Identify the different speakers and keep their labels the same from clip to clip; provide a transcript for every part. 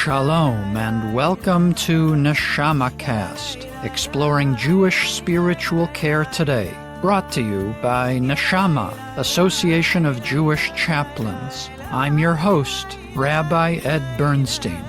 Speaker 1: Shalom and welcome to NeshamaCast, exploring Jewish spiritual care today, brought to you by Neshama, Association of Jewish Chaplains. I'm your host, Rabbi Ed Bernstein.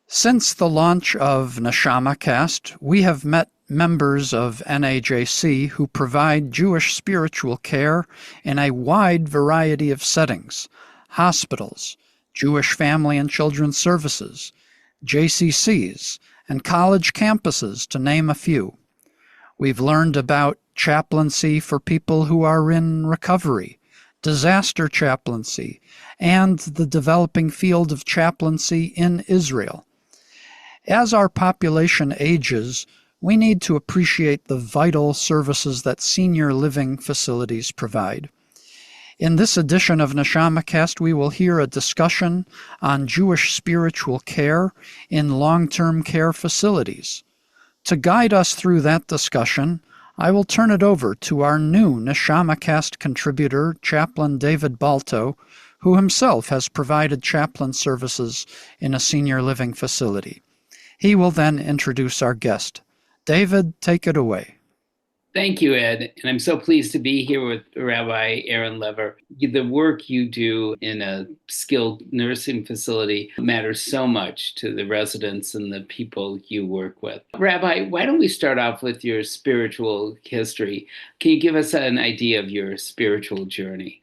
Speaker 1: Since the launch of NeshamaCast, we have met members of NAJC who provide Jewish spiritual care in a wide variety of settings: hospitals, Jewish family and children's services, JCCs, and college campuses, to name a few. We've learned about chaplaincy for people who are in recovery, disaster chaplaincy, and the developing field of chaplaincy in Israel. As our population ages, we need to appreciate the vital services that senior living facilities provide. In this edition of NeshamaCast, we will hear a discussion on Jewish spiritual care in long-term care facilities. To guide us through that discussion, I will turn it over to our new NeshamaCast contributor, Chaplain David Balto, who himself has provided chaplain services in a senior living facility. He will then introduce our guest. David, take it away.
Speaker 2: Thank you, Ed. And I'm so pleased to be here with Rabbi Aaron Lever. The work you do in a skilled nursing facility matters so much to the residents and the people you work with. Rabbi, why don't we start off with your spiritual history? Can you give us an idea of your spiritual journey?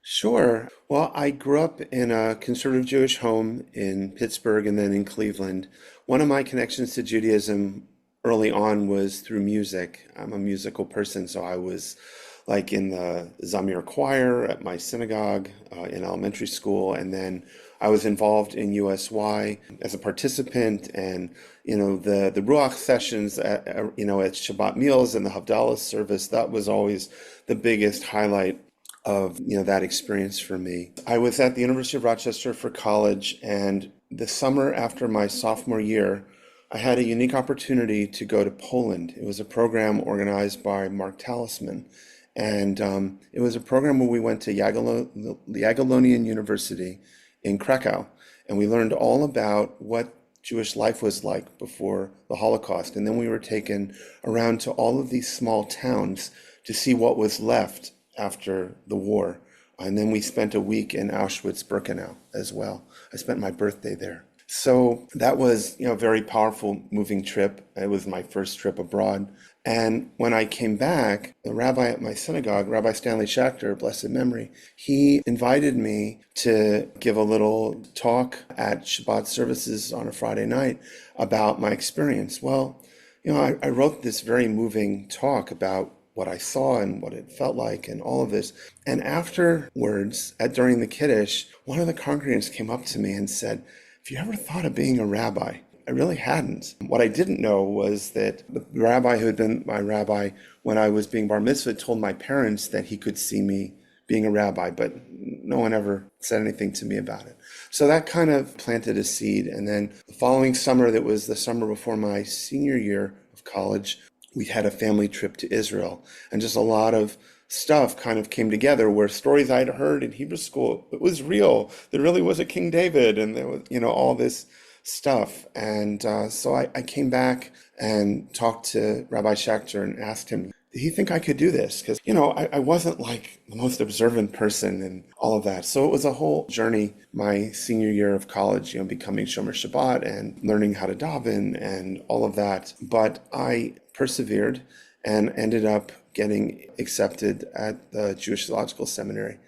Speaker 3: Sure. Well, I grew up in a conservative Jewish home in Pittsburgh and then in Cleveland. One of my connections to Judaism early on was through music. I'm a musical person, so I was like in the Zamir choir at my synagogue in elementary school, and then I was involved in USY as a participant, and the Ruach sessions at Shabbat meals and the Havdalah service. That was always the biggest highlight of that experience for me. I was at the University of Rochester for college, and the summer after my sophomore year, I had a unique opportunity to go to Poland. It was a program organized by Mark Talisman. And it was a program where we went to Jagiellonian University in Krakow. And we learned all about what Jewish life was like before the Holocaust. And then we were taken around to all of these small towns to see what was left after the war. And then we spent a week in Auschwitz-Birkenau as well. I spent my birthday there. So that was, a very powerful, moving trip. It was my first trip abroad. And when I came back, the rabbi at my synagogue, Rabbi Stanley Schachter, blessed memory, he invited me to give a little talk at Shabbat services on a Friday night about my experience. Well, I wrote this very moving talk about what I saw and what it felt like and all of this. And afterwards, during the Kiddush, one of the congregants came up to me and said, "Have you ever thought of being a rabbi?" I really hadn't. What I didn't know was that the rabbi who had been my rabbi when I was being bar mitzvah told my parents that he could see me being a rabbi, but no one ever said anything to me about it. So that kind of planted a seed. And then the following summer, that was the summer before my senior year of college, we had a family trip to Israel. And just a lot of stuff kind of came together where stories I'd heard in Hebrew school, it was real. There really was a King David, and there was, all this stuff. And so I came back and talked to Rabbi Schachter and asked him, did he think I could do this? Because, I wasn't like the most observant person and all of that. So it was a whole journey, my senior year of college, becoming Shomer Shabbat and learning how to daven and all of that. But I persevered and ended up getting accepted at the Jewish Theological Seminary.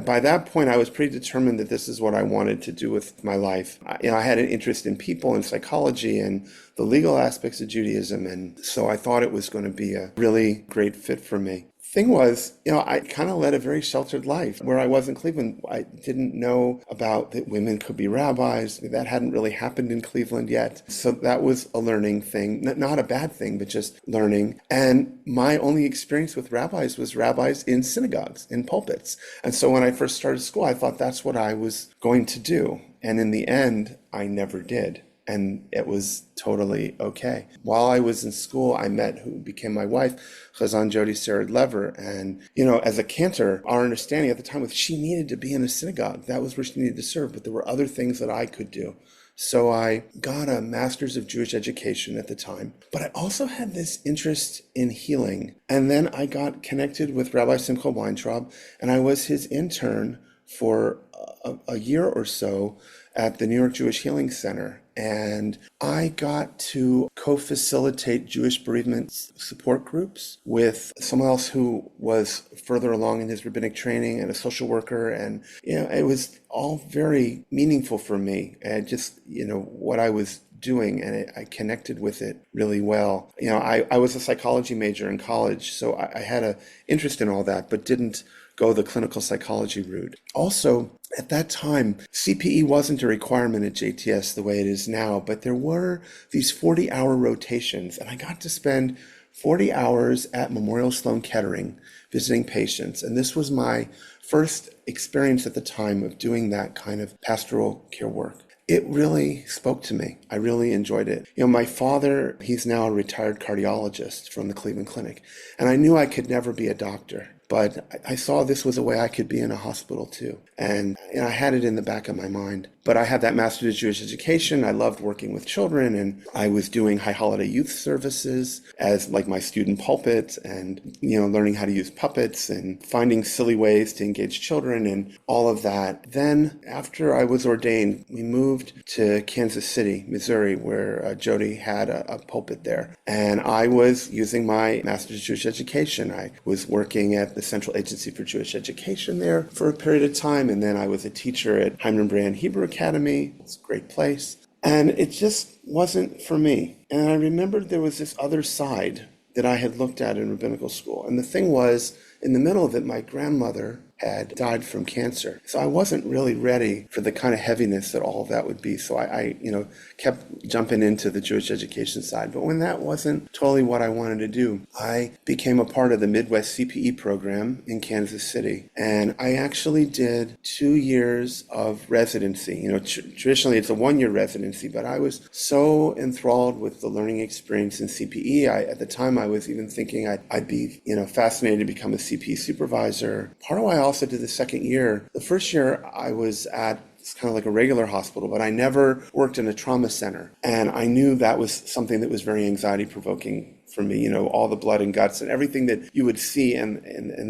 Speaker 3: By that point, I was pretty determined that this is what I wanted to do with my life. I had an interest in people and psychology and the legal aspects of Judaism, and so I thought it was going to be a really great fit for me. Thing was, I kind of led a very sheltered life. Where I was in Cleveland, I didn't know about that women could be rabbis. That hadn't really happened in Cleveland yet. So that was a learning thing, not a bad thing, but just learning. And my only experience with rabbis was rabbis in synagogues, in pulpits. And so when I first started school, I thought that's what I was going to do. And in the end, I never did. And it was totally okay. While I was in school, I met who became my wife, Chazan Jody Sarah Lever. And, as a cantor, our understanding at the time was she needed to be in a synagogue. That was where she needed to serve. But there were other things that I could do. So I got a master's of Jewish education at the time, but I also had this interest in healing. And then I got connected with Rabbi Simcha Weintraub, and I was his intern for a year or so at the New York Jewish Healing Center. And I got to co-facilitate Jewish bereavement support groups with someone else who was further along in his rabbinic training and a social worker. And, it was all very meaningful for me, and just, what I was doing, and I connected with it really well. I was a psychology major in college, so I had an interest in all that, but didn't go the clinical psychology route. Also, at that time, CPE wasn't a requirement at JTS the way it is now, but there were these 40-hour rotations, and I got to spend 40 hours at Memorial Sloan Kettering visiting patients. And this was my first experience at the time of doing that kind of pastoral care work. It really spoke to me. I really enjoyed it. My father, he's now a retired cardiologist from the Cleveland Clinic, and I knew I could never be a doctor. But I saw this was a way I could be in a hospital too. And I had it in the back of my mind. But I had that master's of Jewish education. I loved working with children, and I was doing high holiday youth services as like my student pulpit, and, learning how to use puppets and finding silly ways to engage children and all of that. Then after I was ordained, we moved to Kansas City, Missouri, where Jody had a pulpit there. And I was using my master's of Jewish education. I was working at the Central Agency for Jewish Education there for a period of time. And then I was a teacher at Hyman Brand Hebrew Academy. It's a great place. And it just wasn't for me. And I remembered there was this other side that I had looked at in rabbinical school. And the thing was, in the middle of it, my grandmother had died from cancer. So I wasn't really ready for the kind of heaviness that all of that would be. So I kept jumping into the Jewish education side. But when that wasn't totally what I wanted to do, I became a part of the Midwest CPE program in Kansas City. And I actually did 2 years of residency. Traditionally it's a 1-year residency, but I was so enthralled with the learning experience in CPE. At the time I was even thinking I'd be, fascinated to become a CPE supervisor. Part of why I also did the second year. The first year I was at it's kind of like a regular hospital, but I never worked in a trauma center. And I knew that was something that was very anxiety provoking for me, all the blood and guts and everything that you would see and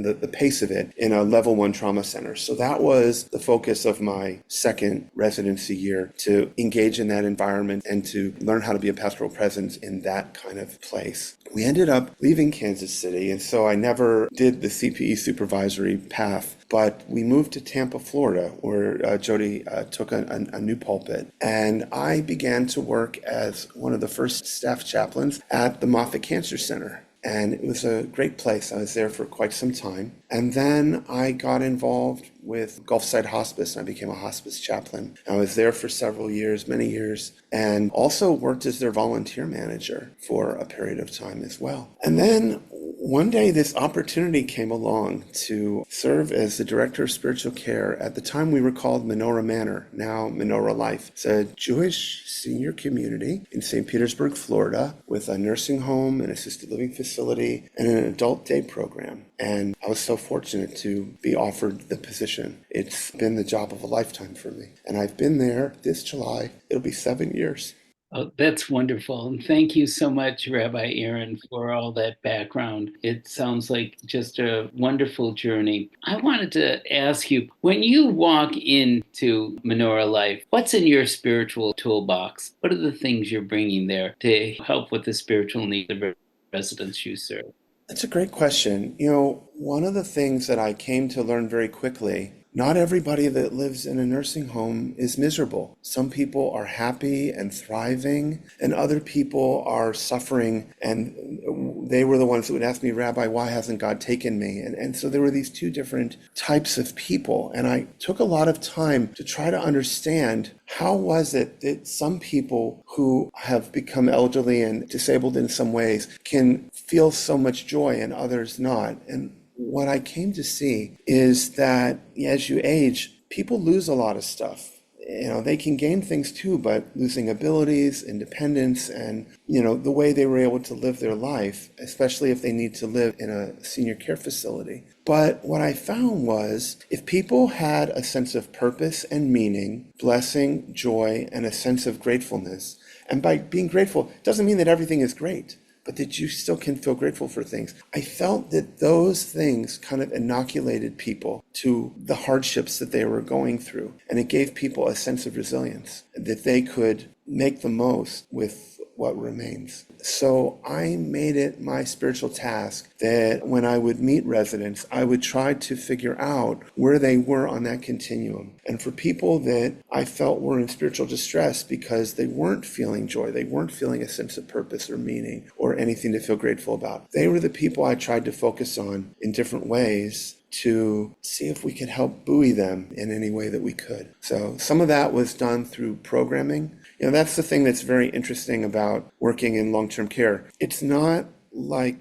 Speaker 3: the pace of it in a level 1 trauma center. So that was the focus of my second residency year, to engage in that environment and to learn how to be a pastoral presence in that kind of place. We ended up leaving Kansas City, and so I never did the CPE supervisory path. But we moved to Tampa, Florida, where Jody took a new pulpit. And I began to work as one of the first staff chaplains at the Moffitt Cancer Center. And it was a great place. I was there for quite some time. And then I got involved with Gulfside Hospice, and I became a hospice chaplain. I was there for several years, many years, and also worked as their volunteer manager for a period of time as well. And then one day this opportunity came along to serve as the director of spiritual care. At the time we were called Menorah Manor, now Menorah Life. It's a Jewish senior community in St. Petersburg, Florida, with a nursing home, an assisted living facility, and an adult day program. And I was so fortunate to be offered the position. It's been the job of a lifetime for me. And I've been there this July. It'll be 7 years.
Speaker 2: Oh, that's wonderful. And thank you so much, Rabbi Aaron, for all that background. It sounds like just a wonderful journey. I wanted to ask you, when you walk into Menorah Life, what's in your spiritual toolbox? What are the things you're bringing there to help with the spiritual needs of the residents you serve?
Speaker 3: That's a great question. One of the things that I came to learn very quickly, not everybody that lives in a nursing home is miserable. Some people are happy and thriving, and other people are suffering. And they were the ones that would ask me, Rabbi, why hasn't God taken me? And so there were these two different types of people. And I took a lot of time to try to understand, how was it that some people who have become elderly and disabled in some ways can feel so much joy and others not? And what I came to see is that as you age, people lose a lot of stuff. they can gain things too, but losing abilities, independence, and, the way they were able to live their life, especially if they need to live in a senior care facility. But what I found was if people had a sense of purpose and meaning, blessing, joy, and a sense of gratefulness, and by being grateful, it doesn't mean that everything is great, but that you still can feel grateful for things. I felt that those things kind of inoculated people to the hardships that they were going through. And it gave people a sense of resilience that they could make the most with what remains. So I made it my spiritual task that when I would meet residents, I would try to figure out where they were on that continuum. And for people that I felt were in spiritual distress because they weren't feeling joy, they weren't feeling a sense of purpose or meaning or anything to feel grateful about, they were the people I tried to focus on in different ways to see if we could help buoy them in any way that we could. So some of that was done through programming. That's the thing that's very interesting about working in long-term care. It's not like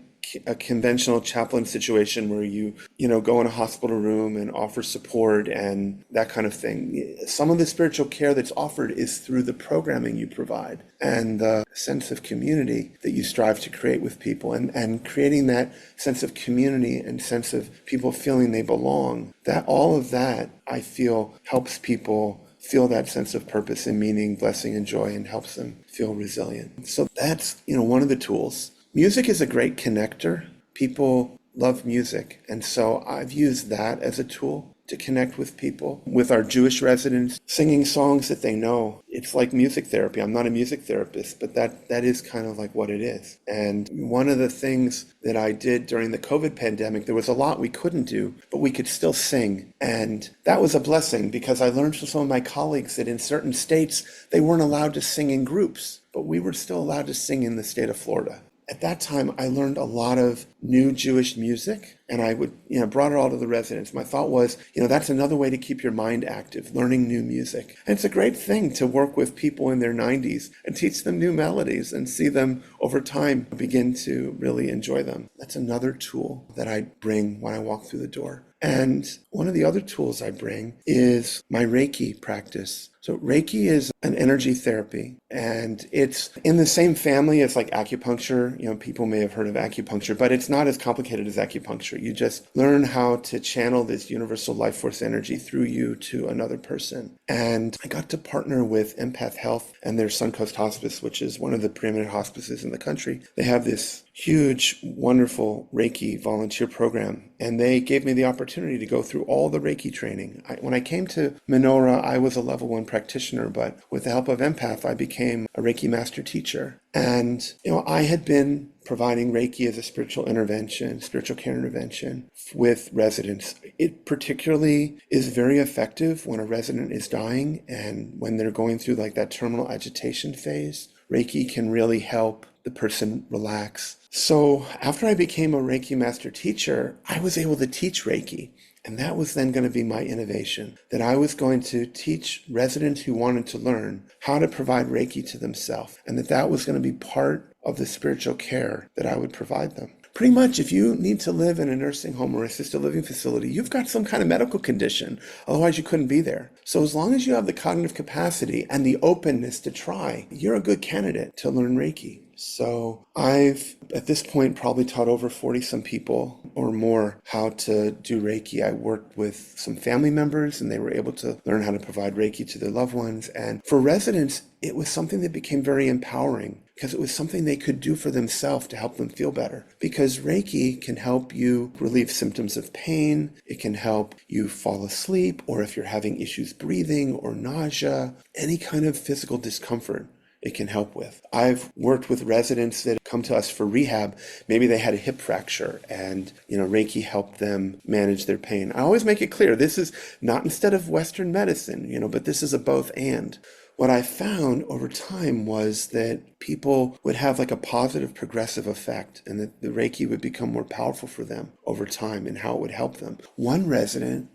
Speaker 3: a conventional chaplain situation where you go in a hospital room and offer support and that kind of thing. Some of the spiritual care that's offered is through the programming you provide and the sense of community that you strive to create with people, and creating that sense of community and sense of people feeling they belong. That all of that, I feel, helps people feel that sense of purpose and meaning, blessing and joy, and helps them feel resilient. So that's, one of the tools. Music is a great connector. People love music. And so I've used that as a tool to connect with people. With our Jewish residents, singing songs that they know. It's like music therapy. I'm not a music therapist, but that is kind of like what it is. And one of the things that I did during the COVID pandemic, there was a lot we couldn't do, but we could still sing. And that was a blessing because I learned from some of my colleagues that in certain states, they weren't allowed to sing in groups, but we were still allowed to sing in the state of Florida. At that time, I learned a lot of new Jewish music, and I would, brought it all to the residents. My thought was, that's another way to keep your mind active, learning new music. And it's a great thing to work with people in their 90s and teach them new melodies and see them over time begin to really enjoy them. That's another tool that I bring when I walk through the door. And one of the other tools I bring is my Reiki practice. So Reiki is an energy therapy, and it's in the same family as like acupuncture. People may have heard of acupuncture, but it's not as complicated as acupuncture. You just learn how to channel this universal life force energy through you to another person. And I got to partner with Empath Health and their Suncoast Hospice, which is one of the preeminent hospices in the country. They have this huge, wonderful Reiki volunteer program. And they gave me the opportunity to go through all the Reiki training. When I came to Menorah, I was a level 1 practitioner, but with the help of Empath, I became a Reiki master teacher. And, I had been providing Reiki as a spiritual care intervention with residents. It particularly is very effective when a resident is dying and when they're going through like that terminal agitation phase. Reiki can really help the person relax. So after I became a Reiki master teacher, I was able to teach Reiki. And that was then going to be my innovation, that I was going to teach residents who wanted to learn how to provide Reiki to themselves, and that was going to be part of the spiritual care that I would provide them. Pretty much, if you need to live in a nursing home or assisted living facility, you've got some kind of medical condition. Otherwise, you couldn't be there. So as long as you have the cognitive capacity and the openness to try, you're a good candidate to learn Reiki. So I've, at this point, probably taught over 40-some people or more how to do Reiki. I worked with some family members, and they were able to learn how to provide Reiki to their loved ones. And for residents, it was something that became very empowering because it was something they could do for themselves to help them feel better. Because Reiki can help you relieve symptoms of pain. It can help you fall asleep, or if you're having issues breathing or nausea, any kind of physical discomfort it can help with. I've worked with residents that come to us for rehab. Maybe they had a hip fracture and, Reiki helped them manage their pain. I always make it clear, this is not instead of Western medicine, but this is a both and. What I found over time was that people would have like a positive progressive effect, and that the Reiki would become more powerful for them over time and how it would help them. One resident,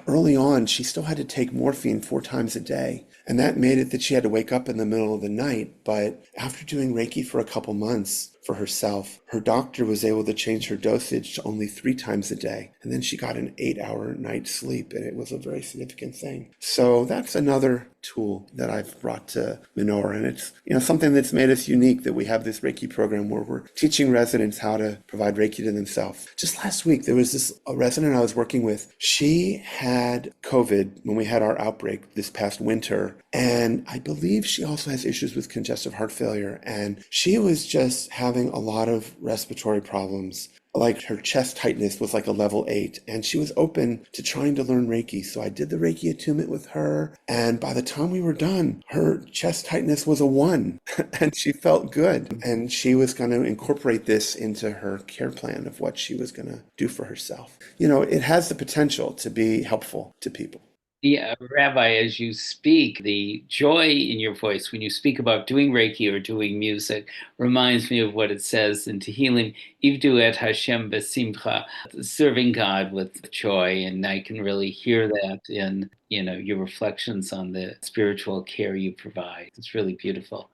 Speaker 3: early on, she still had to take morphine 4 times a day. And that made it that she had to wake up in the middle of the night. But after doing Reiki for a couple months, for herself. Her doctor was able to change her dosage to only 3 times a day. And then she got an 8-hour night's sleep, and it was a very significant thing. So that's another tool that I've brought to Menorah. And it's, something that's made us unique, that we have this Reiki program where we're teaching residents how to provide Reiki to themselves. Just last week, there was a resident I was working with. She had COVID when we had our outbreak this past winter. And I believe she also has issues with congestive heart failure. And she was just having a lot of respiratory problems. Like her chest tightness was like a level 8, and she was open to trying to learn Reiki. So I did the Reiki attunement with her, and by the time we were done, her chest tightness was a 1, and she felt good. And she was going to incorporate this into her care plan of what she was going to do for herself. It has the potential to be helpful to people.
Speaker 2: Yeah, Rabbi, as you speak, the joy in your voice when you speak about doing Reiki or doing music reminds me of what it says in Tehillim, Ivdu et Hashem besimcha, serving God with joy. And I can really hear that in, your reflections on the spiritual care you provide. It's really beautiful.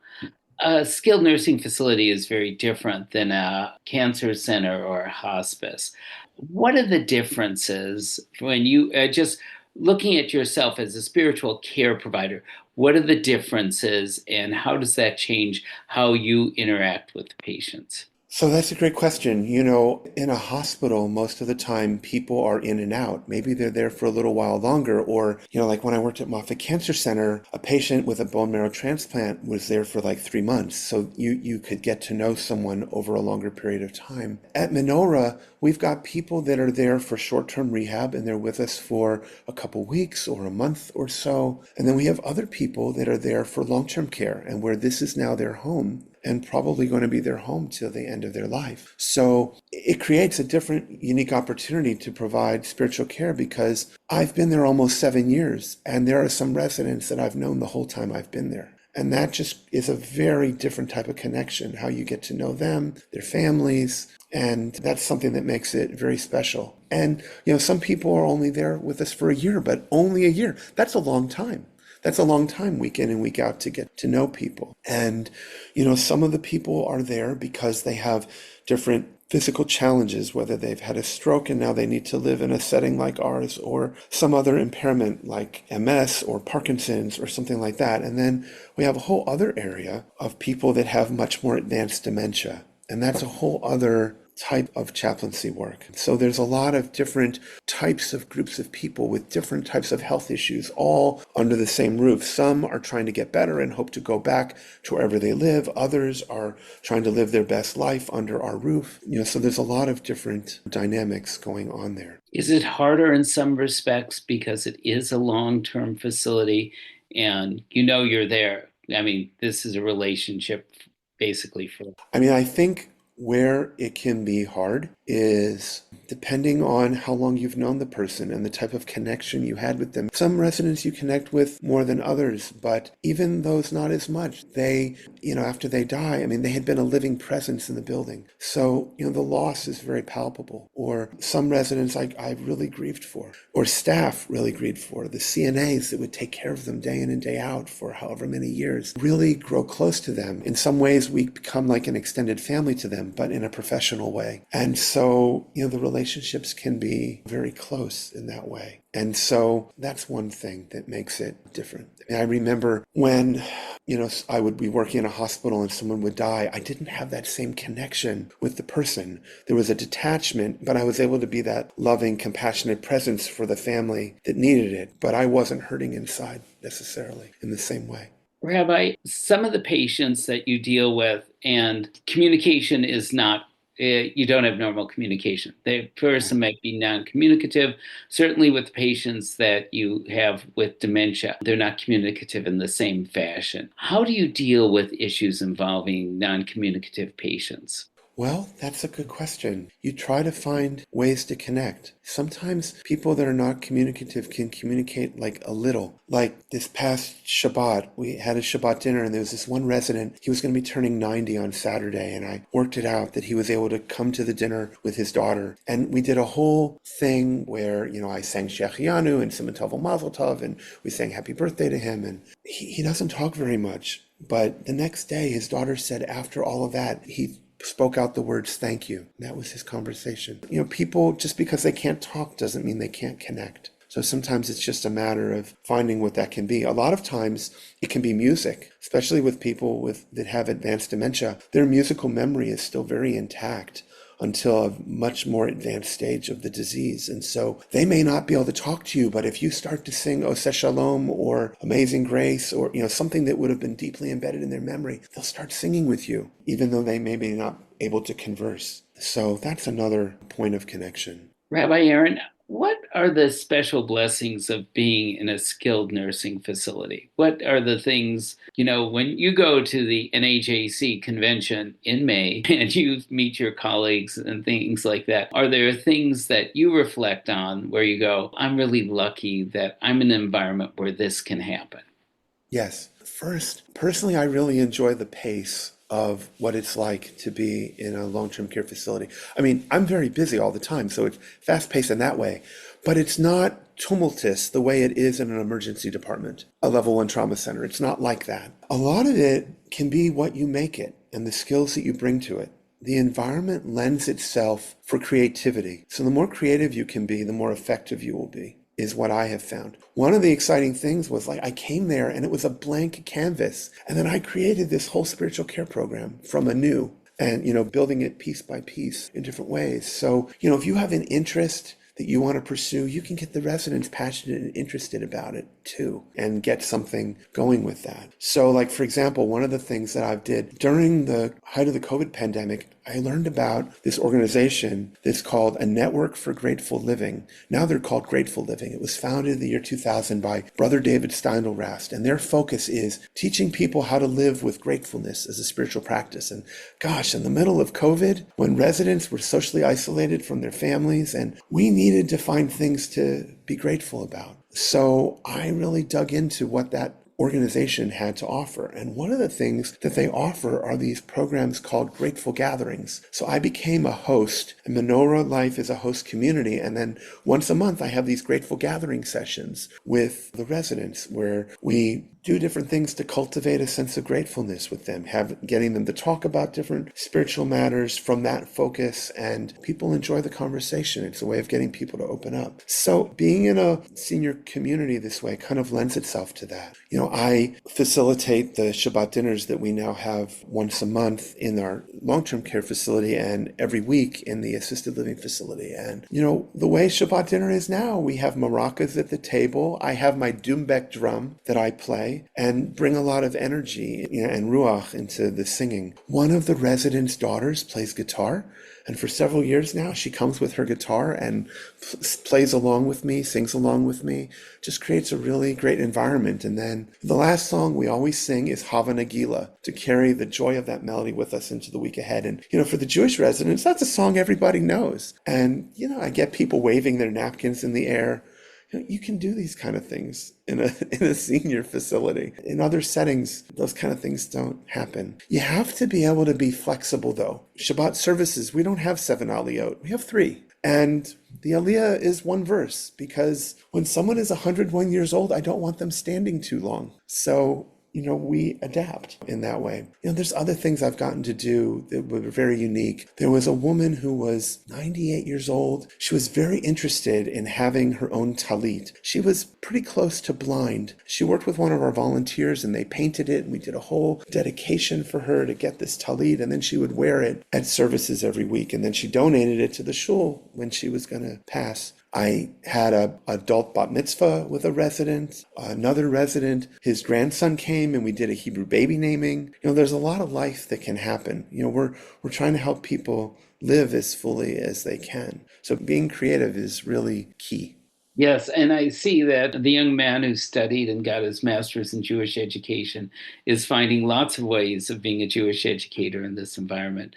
Speaker 2: A skilled nursing facility is very different than a cancer center or a hospice. What are the differences when you just looking at yourself as a spiritual care provider? What are the differences, and how does that change how you interact with patients?
Speaker 3: So that's a great question. In a hospital, most of the time people are in and out. Maybe they're there for a little while longer, or, like when I worked at Moffitt Cancer Center, a patient with a bone marrow transplant was there for like 3 months. So you could get to know someone over a longer period of time. At Menorah, we've got people that are there for short-term rehab, and they're with us for a couple weeks or a month or so. And then we have other people that are there for long-term care, and where this is now their home, and probably going to be their home till the end of their life. So it creates a different, unique opportunity to provide spiritual care, because I've been there almost 7 years, and there are some residents that I've known the whole time I've been there. And that just is a very different type of connection, how you get to know them, their families, and that's something that makes it very special. And, some people are only there with us for a year, but only a year. That's a long time. That's a long time, week in and week out, to get to know people. And, some of the people are there because they have different physical challenges, whether they've had a stroke and now they need to live in a setting like ours, or some other impairment like MS or Parkinson's or something like that. And then we have a whole other area of people that have much more advanced dementia. And that's a whole other type of chaplaincy work. So there's a lot of different types of groups of people with different types of health issues, all under the same roof. Some are trying to get better and hope to go back to wherever they live. Others are trying to live their best life under our roof. So there's a lot of different dynamics going on there.
Speaker 2: Is it harder in some respects because it is a long-term facility and you're there? I mean, this is a relationship basically for...
Speaker 3: I think where it can be hard is depending on how long you've known the person and the type of connection you had with them. Some residents you connect with more than others, but even those not as much. They, after they die, they had been a living presence in the building. So, the loss is very palpable. Or some residents I really grieved for, or staff really grieved for. The CNAs that would take care of them day in and day out for however many years, really grow close to them. In some ways, we become like an extended family to them, but in a professional way. And so, the relationships can be very close in that way. And so that's one thing that makes it different. I remember when, I would be working in a hospital and someone would die, I didn't have that same connection with the person. There was a detachment, but I was able to be that loving, compassionate presence for the family that needed it. But I wasn't hurting inside necessarily in the same way.
Speaker 2: Rabbi, some of the patients that you deal with, and communication is not, you don't have normal communication. The person might be non-communicative. Certainly with patients that you have with dementia, they're not communicative in the same fashion. How do you deal with issues involving non-communicative patients?
Speaker 3: Well, that's a good question. You try to find ways to connect. Sometimes people that are not communicative can communicate like a little. Like this past Shabbat, we had a Shabbat dinner and there was this one resident, he was going to be turning 90 on Saturday, and I worked it out that he was able to come to the dinner with his daughter. And we did a whole thing where, I sang Shechianu and Simon Tov Mazel Tov, and we sang happy birthday to him. And he doesn't talk very much. But the next day, his daughter said after all of that, he spoke out the words, thank you. That was his conversation. People, just because they can't talk doesn't mean they can't connect. So sometimes it's just a matter of finding what that can be. A lot of times it can be music, especially with people that have advanced dementia. Their musical memory is still very intact until a much more advanced stage of the disease. And so they may not be able to talk to you, but if you start to sing Oseh Shalom or Amazing Grace or something that would have been deeply embedded in their memory, they'll start singing with you, even though they may be not able to converse. So that's another point of connection.
Speaker 2: Rabbi Aaron, what are the special blessings of being in a skilled nursing facility? What are the things, when you go to the NHAC convention in May and you meet your colleagues and things like that, are there things that you reflect on where you go, I'm really lucky that I'm in an environment where this can happen?
Speaker 3: Yes. First, personally, I really enjoy the pace of what it's like to be in a long-term care facility. I mean, I'm very busy all the time, so it's fast-paced in that way, but it's not tumultuous the way it is in an emergency department, a level 1 trauma center. It's not like that. A lot of it can be what you make it and the skills that you bring to it. The environment lends itself for creativity. So the more creative you can be, the more effective you will be, is what I have found. One of the exciting things was I came there and it was a blank canvas. And then I created this whole spiritual care program from anew and, building it piece by piece in different ways. So, if you have an interest that you want to pursue, you can get the residents passionate and interested about it too, and get something going with that. So for example, one of the things that I did during the height of the COVID pandemic, I learned about this organization that's called A Network for Grateful Living. Now they're called Grateful Living. It was founded in the year 2000 by Brother David Steindl-Rast, and their focus is teaching people how to live with gratefulness as a spiritual practice. And gosh, in the middle of COVID, when residents were socially isolated from their families, and we needed to find things to be grateful about. So I really dug into what that organization had to offer. And one of the things that they offer are these programs called Grateful Gatherings. So I became a host, and Menorah Life is a host community. And then once a month, I have these Grateful Gathering sessions with the residents where we do different things to cultivate a sense of gratefulness with them, getting them to talk about different spiritual matters from that focus, and people enjoy the conversation. It's a way of getting people to open up. So being in a senior community this way kind of lends itself to that. I facilitate the Shabbat dinners that we now have once a month in our long-term care facility and every week in the assisted living facility. And, the way Shabbat dinner is now, we have maracas at the table. I have my dumbek drum that I play and bring a lot of energy and ruach into the singing. One of the residents' daughters plays guitar, and for several years now, she comes with her guitar and plays along with me, sings along with me, just creates a really great environment. And then the last song we always sing is Hava Nagila, to carry the joy of that melody with us into the week ahead. And, for the Jewish residents, that's a song everybody knows. And, I get people waving their napkins in the air. You can do these kind of things in a senior facility. In other settings, those kind of things don't happen. You have to be able to be flexible, though. Shabbat services, we don't have 7 aliyot. We have 3. And the aliyah is 1 verse, because when someone is 101 years old, I don't want them standing too long. So we adapt in that way. There's other things I've gotten to do that were very unique. There was a woman who was 98 years old. She was very interested in having her own talit. She was pretty close to blind. She worked with one of our volunteers and they painted it, and we did a whole dedication for her to get this talit, and then she would wear it at services every week, and then she donated it to the shul when she was going to pass. I had a adult bat mitzvah with a resident, another resident, his grandson came and we did a Hebrew baby naming. There's a lot of life that can happen. We're trying to help people live as fully as they can. So being creative is really key.
Speaker 2: Yes, and I see that the young man who studied and got his master's in Jewish education is finding lots of ways of being a Jewish educator in this environment.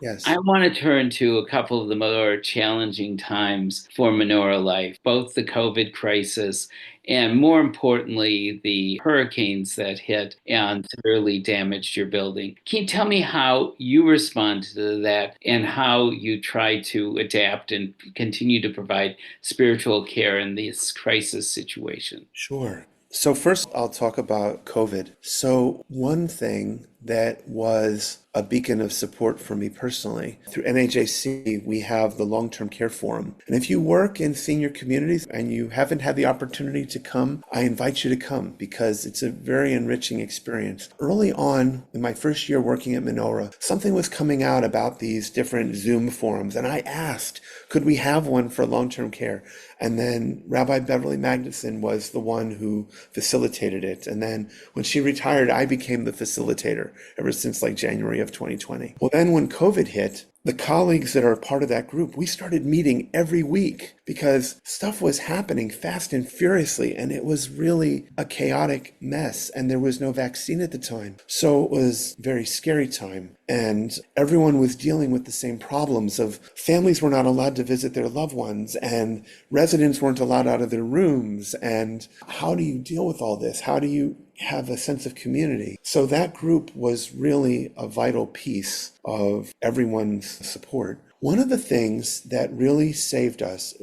Speaker 3: Yes.
Speaker 2: I want to turn to a couple of the more challenging times for Menorah Life, both the COVID crisis and, more importantly, the hurricanes that hit and severely damaged your building. Can you tell me how you responded to that and how you try to adapt and continue to provide spiritual care in this crisis situation?
Speaker 3: Sure. So first, I'll talk about COVID. So one thing that was a beacon of support for me personally. Through NAJC, we have the Long-Term Care Forum. And if you work in senior communities and you haven't had the opportunity to come, I invite you to come because it's a very enriching experience. Early on, in my first year working at Menorah, something was coming out about these different Zoom forums, and I asked, could we have one for long-term care? And then Rabbi Beverly Magnuson was the one who facilitated it. And then when she retired, I became the facilitator ever since like January of 2020. Well, then when COVID hit, the colleagues that are part of that group, we started meeting every week because stuff was happening fast and furiously, and it was really a chaotic mess, and there was no vaccine at the time. So it was a very scary time, and everyone was dealing with the same problems of families were not allowed to visit their loved ones, and residents weren't allowed out of their rooms, and how do you deal with all this? How do you have a sense of community? So that group was really a vital piece of everyone's support. One of the things that really saved us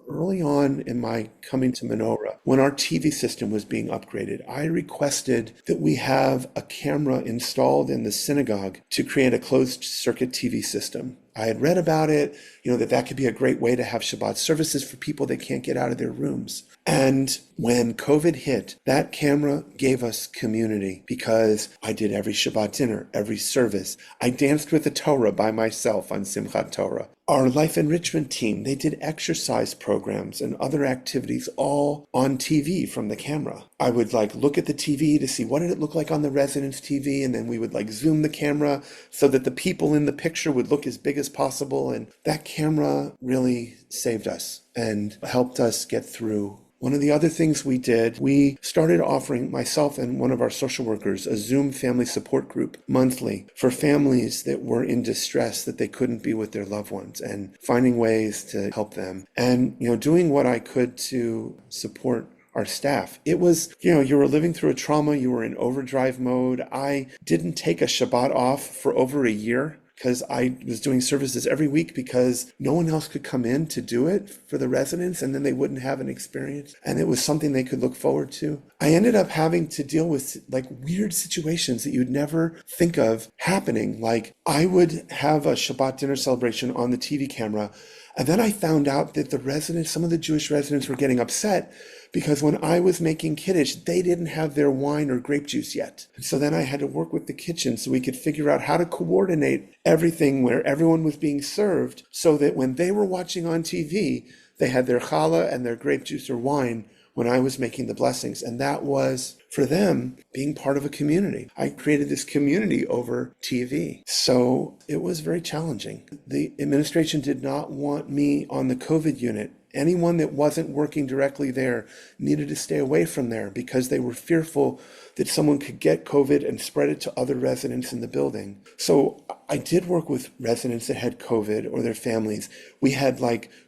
Speaker 3: early on in my coming to Menorah, when our TV system was being upgraded, I requested that we have a camera installed in the synagogue to create a closed circuit TV system. I had read about it, that could be a great way to have Shabbat services for people that can't get out of their rooms. And when COVID hit, that camera gave us community because I did every Shabbat dinner, every service. I danced with the Torah by myself on Simchat Torah. Our life enrichment team, they did exercise programs and other activities all on TV from the camera. I would look at the TV to see what did it look like on the residence TV, and then we would zoom the camera so that the people in the picture would look as big as possible. And that camera really saved us and helped us get through. One of the other things we did, we started offering, myself and one of our social workers, a Zoom family support group monthly for families that were in distress, that they couldn't be with their loved ones, and finding ways to help them. And, doing what I could to support our staff. It was, you were living through a trauma, you were in overdrive mode. I didn't take a Shabbat off for over a year, because I was doing services every week because no one else could come in to do it for the residents, and then they wouldn't have an experience, and it was something they could look forward to. I ended up having to deal with weird situations that you'd never think of happening. I would have a Shabbat dinner celebration on the TV camera, and then I found out that the residents, some of the Jewish residents, were getting upset because when I was making Kiddush, they didn't have their wine or grape juice yet. And so then I had to work with the kitchen so we could figure out how to coordinate everything where everyone was being served so that when they were watching on TV, they had their challah and their grape juice or wine when I was making the blessings. And that was, for them, being part of a community. I created this community over TV. So it was very challenging. The administration did not want me on the COVID unit. Anyone that wasn't working directly there needed to stay away from there because they were fearful that someone could get COVID and spread it to other residents in the building. So I did work with residents that had COVID or their families. We had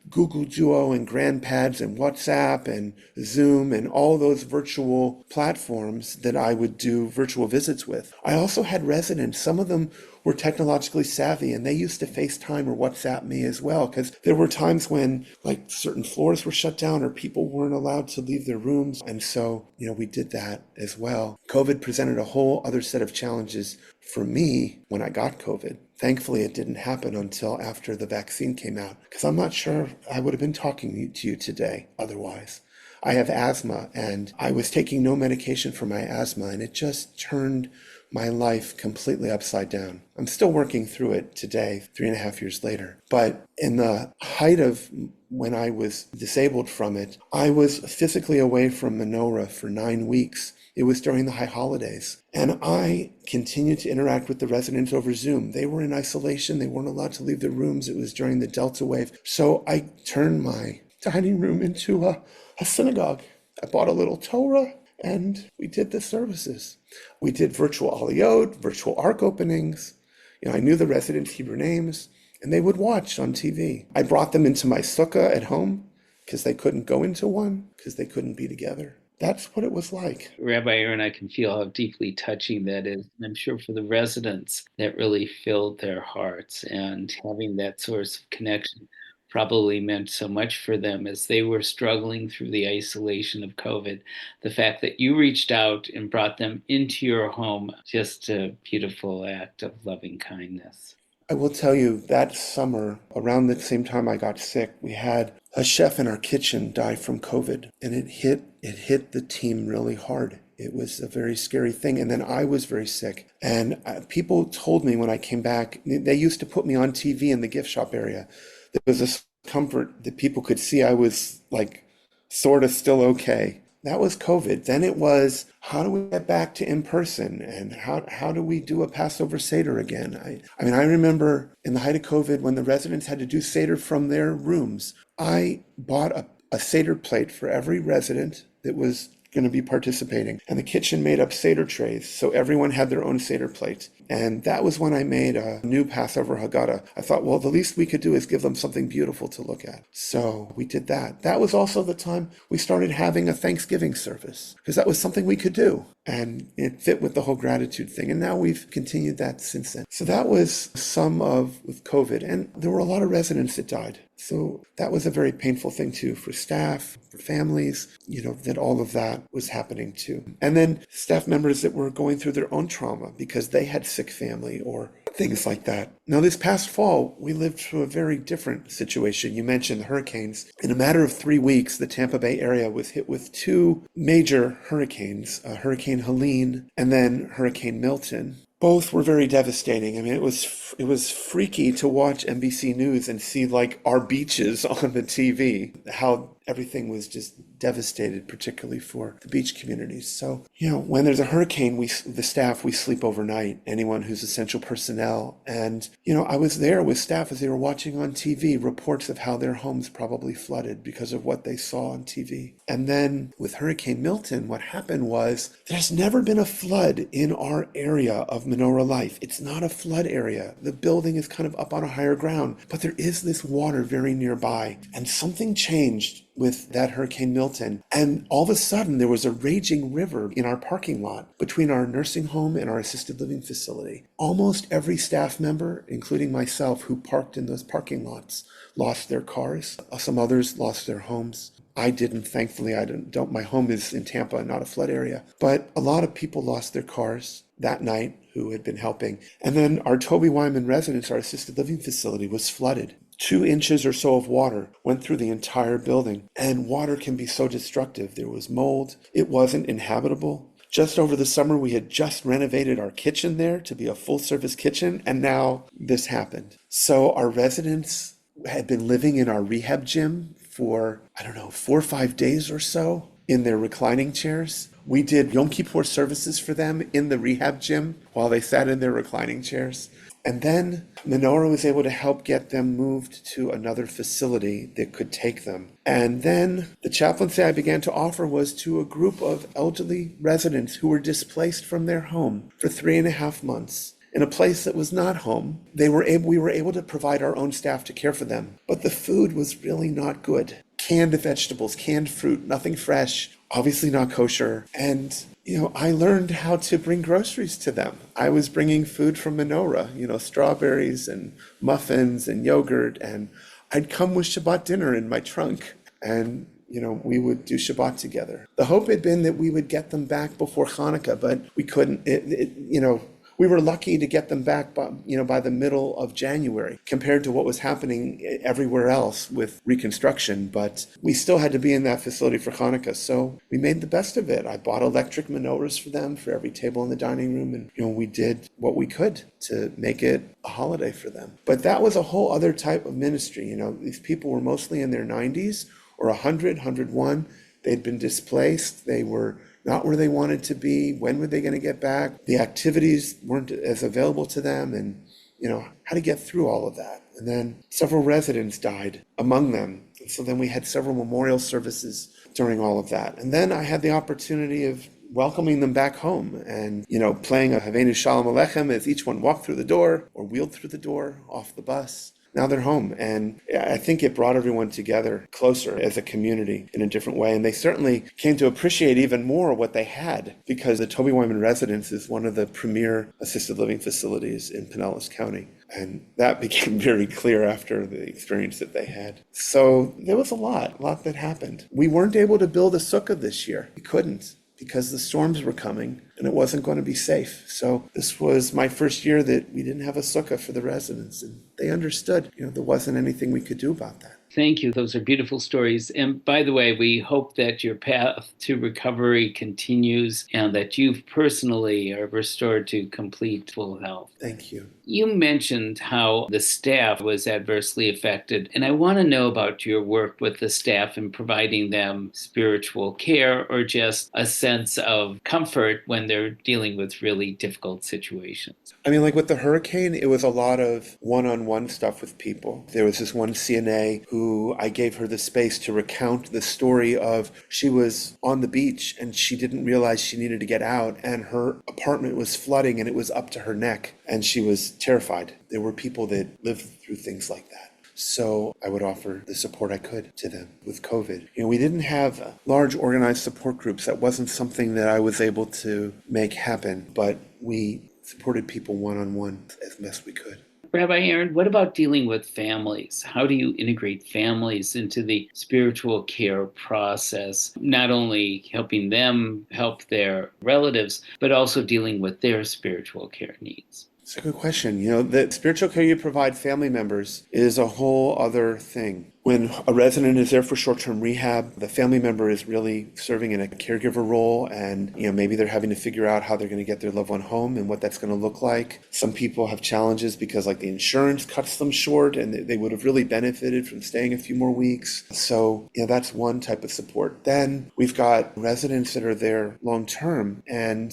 Speaker 3: Google Duo and GrandPads and WhatsApp and Zoom and all those virtual platforms that I would do virtual visits with. I also had residents, some of them were technologically savvy, and they used to FaceTime or WhatsApp me as well, because there were times when certain floors were shut down or people weren't allowed to leave their rooms. And so, we did that as well. COVID presented a whole other set of challenges for me when I got COVID. Thankfully, it didn't happen until after the vaccine came out, because I'm not sure I would have been talking to you today otherwise. I have asthma, and I was taking no medication for my asthma, and it just turned my life completely upside down. I'm still working through it today, 3.5 years later. But in the height of when I was disabled from it, I was physically away from Menorah for 9 weeks. It was during the high holidays. And I continued to interact with the residents over Zoom. They were in isolation. They weren't allowed to leave their rooms. It was during the Delta wave. So I turned my dining room into a synagogue. I bought a little Torah, and we did the services. We did virtual aliyot, virtual ark openings. I knew the residents' Hebrew names, and they would watch on TV. I brought them into my sukkah at home because they couldn't go into one, because they couldn't be together. That's what it was like.
Speaker 2: Rabbi Aaron, I can feel how deeply touching that is. And I'm sure for the residents, that really filled their hearts, and having that source of connection probably meant so much for them as they were struggling through the isolation of COVID. The fact that you reached out and brought them into your home, just a beautiful act of loving kindness.
Speaker 3: I will tell you that summer, around the same time I got sick, we had a chef in our kitchen die from COVID, and it hit the team really hard. It was a very scary thing. And then I was very sick. And people told me when I came back, they used to put me on TV in the gift shop area. There was this comfort that people could see I was like sort of still okay. That was COVID. Then it was, how do we get back to in person? And how do we do a Passover Seder again? I mean, I remember in the height of COVID when the residents had to do Seder from their rooms, I bought a Seder plate for every resident that was going to be participating. And the kitchen made up Seder trays, so everyone had their own Seder plate. And that was when I made a new Passover Haggadah. I thought, well, the least we could do is give them something beautiful to look at. So we did that. That was also the time we started having a Thanksgiving service, because that was something we could do. And it fit with the whole gratitude thing. And now we've continued that since then. So that was some of with COVID. And there were a lot of residents that died. So that was a very painful thing too, for staff, for families, that all of that was happening too. And then staff members that were going through their own trauma because they had sick family or things like that. Now, this past fall, we lived through a very different situation. You mentioned the hurricanes. In a matter of 3 weeks, the Tampa Bay area was hit with 2 major hurricanes, Hurricane Helene and then Hurricane Milton. Both were very devastating. I mean, it was freaky to watch NBC News and see like our beaches on the TV, how everything was just devastated, particularly for the beach communities. So, when there's a hurricane, the staff, we sleep overnight, anyone who's essential personnel. And, I was there with staff as they were watching on TV reports of how their homes probably flooded because of what they saw on TV. And then with Hurricane Milton, what happened was there's never been a flood in our area of Menorah Life. It's not a flood area. The building is kind of up on a higher ground, but there is this water very nearby. And something changed with that Hurricane Milton. And all of a sudden, there was a raging river in our parking lot between our nursing home and our assisted living facility. Almost every staff member, including myself, who parked in those parking lots, lost their cars. Some others lost their homes. I didn't, thankfully. My home is in Tampa, not a flood area. But a lot of people lost their cars that night who had been helping. And then our Toby Wyman residence, our assisted living facility, was flooded. 2 inches or so of water went through the entire building, and water can be so destructive. There was mold. It wasn't inhabitable. Just over the summer, we had just renovated our kitchen there to be a full-service kitchen, and now this happened. So our residents had been living in our rehab gym for, 4 or 5 days or so in their reclining chairs. We did Yom Kippur services for them in the rehab gym while they sat in their reclining chairs. And then Menorah was able to help get them moved to another facility that could take them. And then the chaplaincy I began to offer was to a group of elderly residents who were displaced from their home for 3.5 months. In a place that was not home, we were able to provide our own staff to care for them. But the food was really not good. Canned vegetables, canned fruit, nothing fresh, obviously not kosher. And I learned how to bring groceries to them. I was bringing food from Menorah, strawberries and muffins and yogurt, and I'd come with Shabbat dinner in my trunk, and we would do Shabbat together. The hope had been that we would get them back before Hanukkah, but we couldn't. We were lucky to get them back by the middle of January compared to what was happening everywhere else with reconstruction. But we still had to be in that facility for Hanukkah, so we made the best of it. I bought electric menorahs for them for every table in the dining room, and we did what we could to make it a holiday for them. But that was a whole other type of ministry. These people were mostly in their 90s or 100, 101. They'd been displaced. They were not where they wanted to be. When were they going to get back? The activities weren't as available to them, and how to get through all of that. And then several residents died among them. So then we had several memorial services during all of that. And then I had the opportunity of welcoming them back home and, playing a Havenu Shalom Aleichem as each one walked through the door or wheeled through the door off the bus. now they're home. And I think it brought everyone together closer as a community in a different way. And they certainly came to appreciate even more what they had, because the Toby Wyman residence is one of the premier assisted living facilities in Pinellas County. And that became very clear after the experience that they had. So there was a lot that happened. We weren't able to build a sukkah this year. We couldn't, because the storms were coming and it wasn't going to be safe. So this was my first year that we didn't have a sukkah for the residents, and they understood, there wasn't anything we could do about that.
Speaker 2: Thank you. Those are beautiful stories. And by the way, we hope that your path to recovery continues and that you personally are restored to complete full health.
Speaker 3: Thank you.
Speaker 2: You mentioned how the staff was adversely affected, and I want to know about your work with the staff in providing them spiritual care or just a sense of comfort when they're dealing with really difficult situations.
Speaker 3: Like with the hurricane, it was a lot of one-on-one stuff with people. There was this one CNA who I gave her the space to recount the story of she was on the beach and she didn't realize she needed to get out, and her apartment was flooding and it was up to her neck and she was terrified. There were people that lived through things like that. So I would offer the support I could to them with COVID. We didn't have large organized support groups. That wasn't something that I was able to make happen, but we supported people one-on-one as best we could.
Speaker 2: Rabbi Aaron, what about dealing with families? How do you integrate families into the spiritual care process, not only helping them help their relatives, but also dealing with their spiritual care needs?
Speaker 3: It's a good question. The spiritual care you provide family members is a whole other thing. When a resident is there for short-term rehab, the family member is really serving in a caregiver role, and maybe they're having to figure out how they're going to get their loved one home and what that's going to look like. Some people have challenges because the insurance cuts them short and they would have really benefited from staying a few more weeks. So that's one type of support. Then we've got residents that are there long-term, and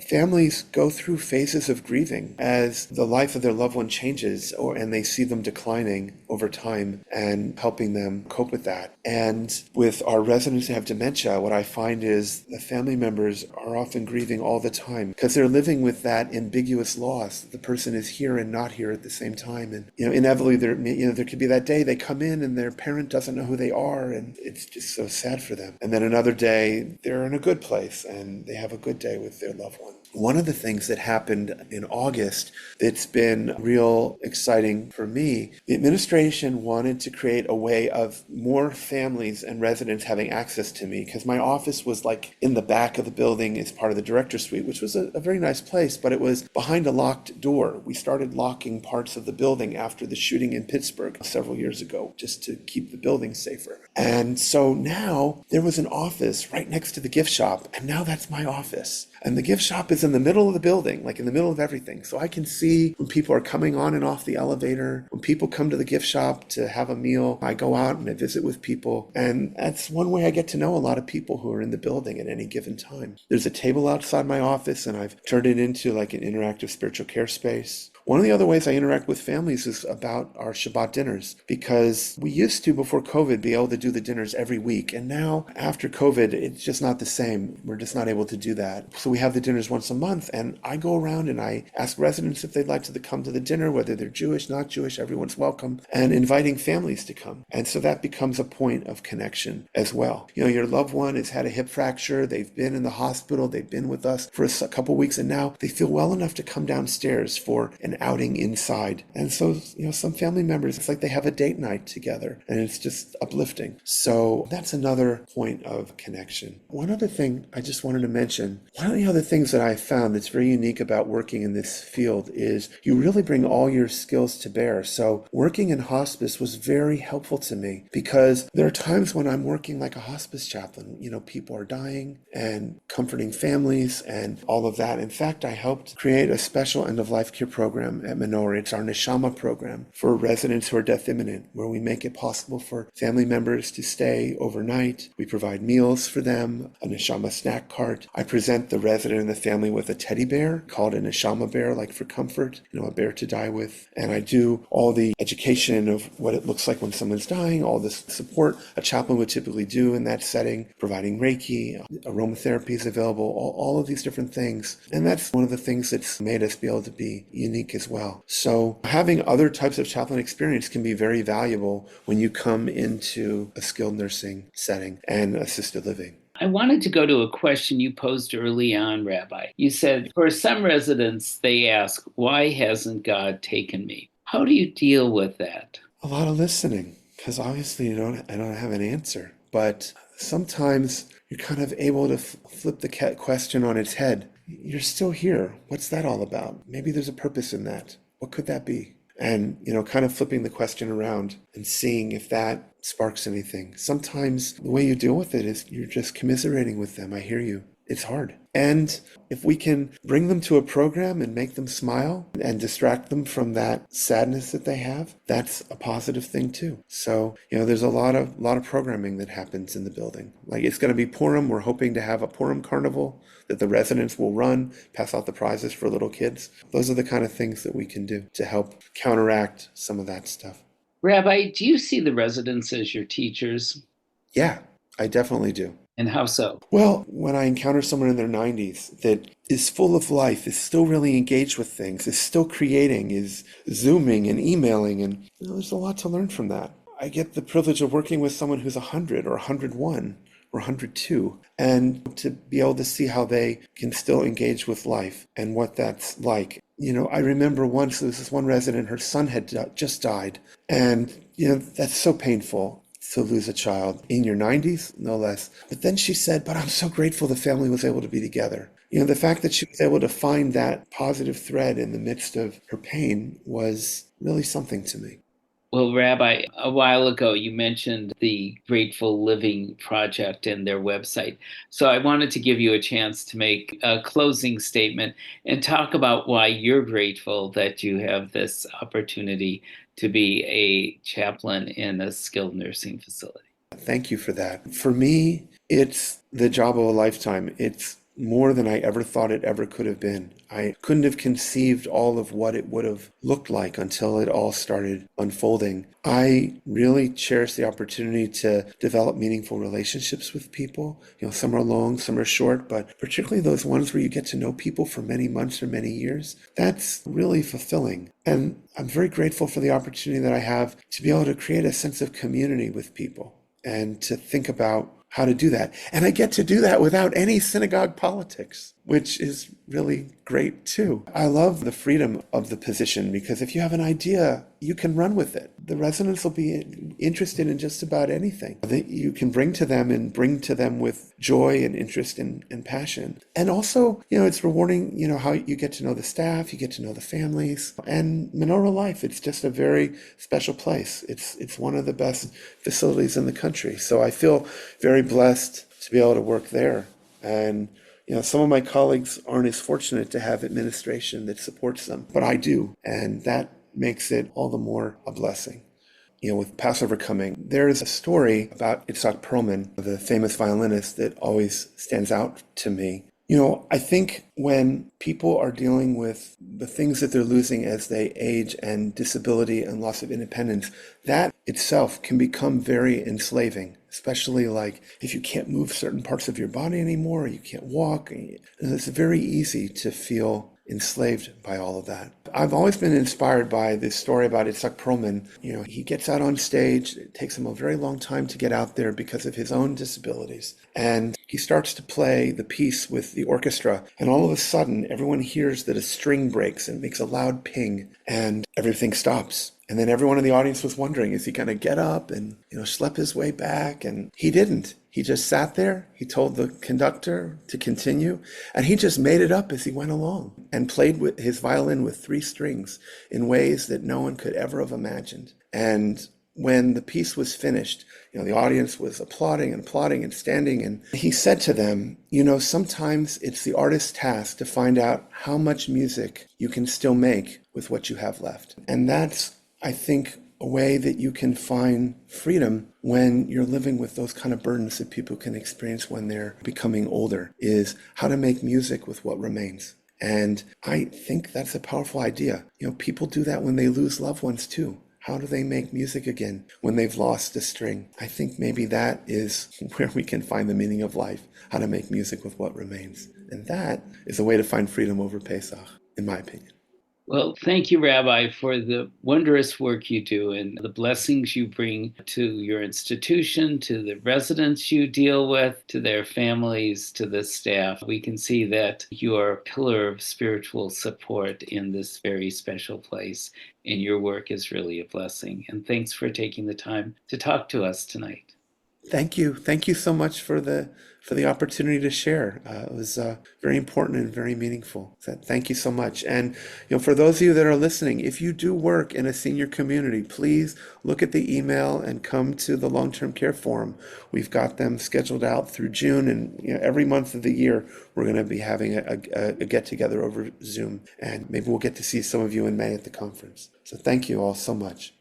Speaker 3: families go through phases of grieving as the life of their loved one changes, and they see them declining over time, and helping them cope with that. And with our residents who have dementia, what I find is the family members are often grieving all the time because they're living with that ambiguous loss. The person is here and not here at the same time. And, inevitably there could be that day they come in and their parent doesn't know who they are, and it's just so sad for them. And then another day they're in a good place and they have a good day with their loved one. One of the things that happened in August that's been real exciting for me, the administration wanted to create a way of more families and residents having access to me, because my office was in the back of the building as part of the director's suite, which was a very nice place, but it was behind a locked door. We started locking parts of the building after the shooting in Pittsburgh several years ago, just to keep the building safer. And so now there was an office right next to the gift shop, and now that's my office. And the gift shop is in the middle of the building, in the middle of everything. So I can see when people are coming on and off the elevator, when people come to the gift shop to have a meal, I go out and I visit with people. And that's one way I get to know a lot of people who are in the building at any given time. There's a table outside my office, and I've turned it into an interactive spiritual care space. One of the other ways I interact with families is about our Shabbat dinners, because we used to, before COVID, be able to do the dinners every week. And now, after COVID, it's just not the same. We're just not able to do that. So we have the dinners once a month, and I go around and I ask residents if they'd like to come to the dinner, whether they're Jewish, not Jewish, everyone's welcome, and inviting families to come. And so that becomes a point of connection as well. Your loved one has had a hip fracture, they've been in the hospital, they've been with us for a couple weeks, and now they feel well enough to come downstairs for an outing inside. And so, some family members, it's they have a date night together, and it's just uplifting. So that's another point of connection. One other thing I just wanted to mention, one of the other things that I found that's very unique about working in this field is you really bring all your skills to bear. So working in hospice was very helpful to me, because there are times when I'm working like a hospice chaplain. People are dying and comforting families and all of that. In fact, I helped create a special end-of-life care program at Menorah. It's our Neshama program for residents who are death imminent, where we make it possible for family members to stay overnight. We provide meals for them, a Neshama snack cart. I present the resident in the family with a teddy bear called a neshama bear, like for comfort, a bear to die with. And I do all the education of what it looks like when someone's dying, all this support a chaplain would typically do in that setting, providing Reiki, aromatherapy is available, all of these different things. And that's one of the things that's made us be able to be unique as well. So having other types of chaplain experience can be very valuable when you come into a skilled nursing setting and assisted living.
Speaker 2: I wanted to go to a question you posed early on, Rabbi. You said, for some residents, they ask, why hasn't God taken me? How do you deal with that?
Speaker 3: A lot of listening, because obviously I don't have an answer. But sometimes you're kind of able to flip the question on its head. You're still here. What's that all about? Maybe there's a purpose in that. What could that be? And, kind of flipping the question around and seeing if that sparks anything. Sometimes the way you deal with it is you're just commiserating with them. I hear you. It's hard. And if we can bring them to a program and make them smile and distract them from that sadness that they have, that's a positive thing too. So, there's a lot of programming that happens in the building. Like it's going to be Purim. We're hoping to have a Purim carnival that the residents will run, pass out the prizes for little kids. Those are the kind of things that we can do to help counteract some of that stuff.
Speaker 2: Rabbi, do you see the residents as your teachers?
Speaker 3: Yeah, I definitely do.
Speaker 2: And how so?
Speaker 3: Well, when I encounter someone in their 90s that is full of life, is still really engaged with things, is still creating, is Zooming and emailing, and there's a lot to learn from that. I get the privilege of working with someone who's 100 or 101 or 102, and to be able to see how they can still engage with life and what that's like. I remember once there was this one resident, her son had just died, and that's so painful to lose a child in your 90s, no less. But then she said, but I'm so grateful the family was able to be together. The fact that she was able to find that positive thread in the midst of her pain was really something to me.
Speaker 2: Well, Rabbi, a while ago, you mentioned the Grateful Living Project and their website. So I wanted to give you a chance to make a closing statement and talk about why you're grateful that you have this opportunity to be a chaplain in a skilled nursing facility.
Speaker 3: Thank you for that. For me, it's the job of a lifetime. It's more than I ever thought it ever could have been. I couldn't have conceived all of what it would have looked like until it all started unfolding. I really cherish the opportunity to develop meaningful relationships with people. Some are long, some are short, but particularly those ones where you get to know people for many months or many years, that's really fulfilling. And I'm very grateful for the opportunity that I have to be able to create a sense of community with people and to think about how to do that. And I get to do that without any synagogue politics, which is really great too. I love the freedom of the position because if you have an idea, you can run with it. The residents will be interested in just about anything that you can bring to them and bring to them with joy and interest and passion. And also, it's rewarding, how you get to know the staff, you get to know the families. And Menorah Life, it's just a very special place. It's one of the best facilities in the country. So I feel very blessed to be able to work there. And some of my colleagues aren't as fortunate to have administration that supports them, but I do. And that makes it all the more a blessing. With Passover coming, there is a story about Itzhak Perlman, the famous violinist, that always stands out to me. I think when people are dealing with the things that they're losing as they age and disability and loss of independence, that itself can become very enslaving, especially like if you can't move certain parts of your body anymore, or you can't walk. And it's very easy to feel enslaved by all of that. I've always been inspired by this story about Itzhak Perlman. He gets out on stage. It takes him a very long time to get out there because of his own disabilities. And he starts to play the piece with the orchestra. And all of a sudden, everyone hears that a string breaks and makes a loud ping and everything stops. And then everyone in the audience was wondering, is he going to get up and, schlep his way back? And he didn't. He just sat there. He told the conductor to continue. And he just made it up as he went along and played with his violin with 3 strings in ways that no one could ever have imagined. And when the piece was finished, the audience was applauding and standing. And he said to them, sometimes it's the artist's task to find out how much music you can still make with what you have left. And that's, I think, a way that you can find freedom when you're living with those kind of burdens that people can experience when they're becoming older is how to make music with what remains. And I think that's a powerful idea. People do that when they lose loved ones too. How do they make music again when they've lost a string? I think maybe that is where we can find the meaning of life, how to make music with what remains. And that is a way to find freedom over Pesach, in my opinion.
Speaker 2: Well, thank you, Rabbi, for the wondrous work you do and the blessings you bring to your institution, to the residents you deal with, to their families, to the staff. We can see that you are a pillar of spiritual support in this very special place, and your work is really a blessing. And thanks for taking the time to talk to us tonight.
Speaker 3: Thank you. Thank you so much for the opportunity to share. It was very important and very meaningful. So thank you so much. And for those of you that are listening, if you do work in a senior community, please look at the email and come to the long-term care forum. We've got them scheduled out through June, and every month of the year we're going to be having a get-together over Zoom, and maybe we'll get to see some of you in May at the conference. So thank you all so much.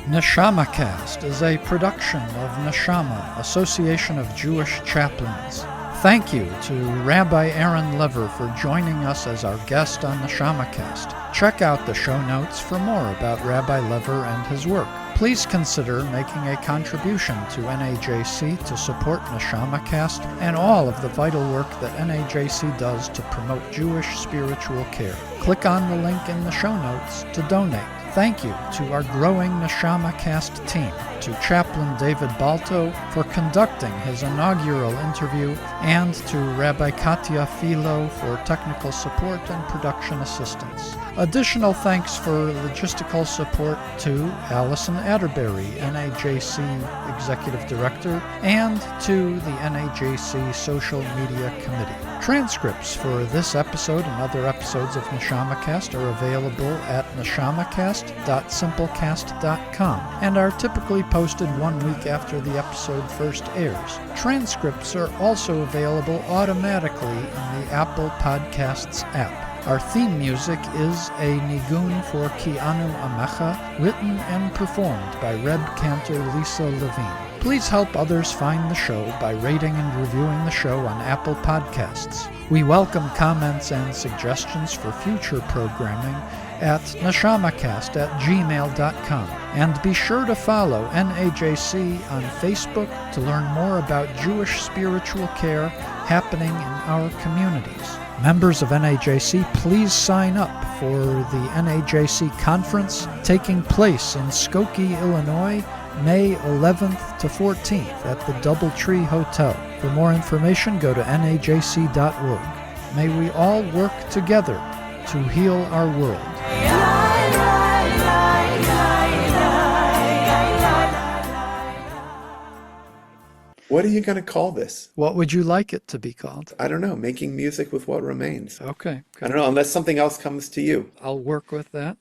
Speaker 1: NeshamaCast is a production of Neshama, Association of Jewish Chaplains. Thank you to Rabbi Aaron Lever for joining us as our guest on NeshamaCast. Check out the show notes for more about Rabbi Lever and his work. Please consider making a contribution to NAJC to support NeshamaCast and all of the vital work that NAJC does to promote Jewish spiritual care. Click on the link in the show notes to donate. Thank you to our growing NeshamaCast team, to Chaplain David Balto for conducting his inaugural interview, and to Rabbi Katya Philo for technical support and production assistance. Additional thanks for logistical support to Allison Atterbury, NAJC Executive Director, and to the NAJC Social Media Committee. Transcripts for this episode and other episodes of NeshamaCast are available at neshamacast.simplecast.com and are typically posted 1 week after the episode first airs. Transcripts are also available automatically in the Apple Podcasts app. Our theme music is a Niggun for Kianu Amecha, written and performed by Reb-Cantor Lisa Levine. Please help others find the show by rating and reviewing the show on Apple Podcasts. We welcome comments and suggestions for future programming at neshamacast@gmail.com. And be sure to follow NAJC on Facebook to learn more about Jewish spiritual care happening in our communities. Members of NAJC, please sign up for the NAJC conference taking place in Skokie, Illinois, May 11th to 14th at the Doubletree Hotel. For more information, go to najc.org. May we all work together to heal our world.
Speaker 3: What are you going to call this?
Speaker 1: What would you like it to be called?
Speaker 3: I don't know. Making music with what remains.
Speaker 1: Okay.
Speaker 3: I don't know, unless something else comes to you.
Speaker 1: I'll work with that.